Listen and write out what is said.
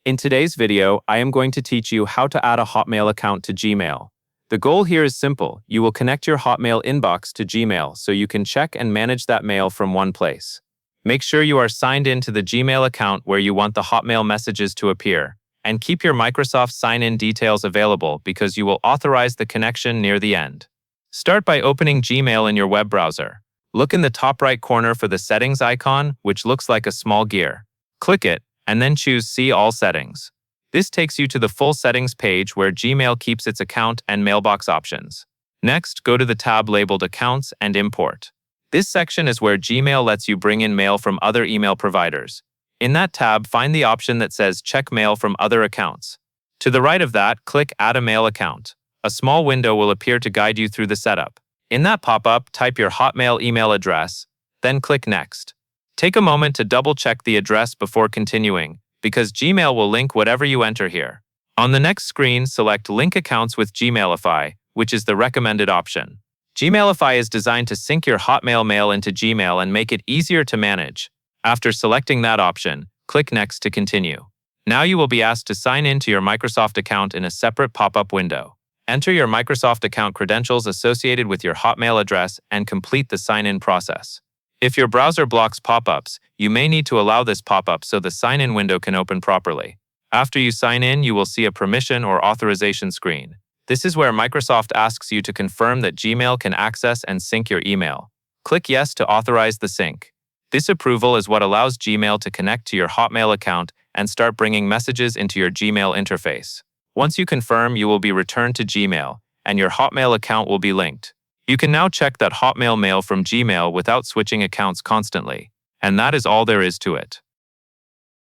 In today's video, I am going to teach you how to add a Hotmail account to Gmail. The goal here is simple. You will connect your Hotmail inbox to Gmail so you can check and manage that mail from one place. Make sure you are signed in to the Gmail account where you want the Hotmail messages to appear, and keep your Microsoft sign-in details available because you will authorize the connection near the end. Start by opening Gmail in your web browser. Look in the top right corner for the settings icon, which looks like a small gear. Click it, and then choose See All Settings. This takes you to the full settings page where Gmail keeps its account and mailbox options. Next, go to the tab labeled Accounts and Import. This section is where Gmail lets you bring in mail from other email providers. In that tab, find the option that says Check Mail from Other Accounts. To the right of that, click Add a Mail Account. A small window will appear to guide you through the setup. In that pop-up, type your Hotmail email address, then click Next. Take a moment to double-check the address before continuing, because Gmail will link whatever you enter here. On the next screen, select Link Accounts with Gmailify, which is the recommended option. Gmailify is designed to sync your Hotmail mail into Gmail and make it easier to manage. After selecting that option, click Next to continue. Now you will be asked to sign in to your Microsoft account in a separate pop-up window. Enter your Microsoft account credentials associated with your Hotmail address and complete the sign-in process. If your browser blocks pop-ups, you may need to allow this pop-up so the sign-in window can open properly. After you sign in, you will see a permission or authorization screen. This is where Microsoft asks you to confirm that Gmail can access and sync your email. Click Yes to authorize the sync. This approval is what allows Gmail to connect to your Hotmail account and start bringing messages into your Gmail interface. Once you confirm, you will be returned to Gmail, and your Hotmail account will be linked. You can now check that Hotmail mail from Gmail without switching accounts constantly. And that is all there is to it.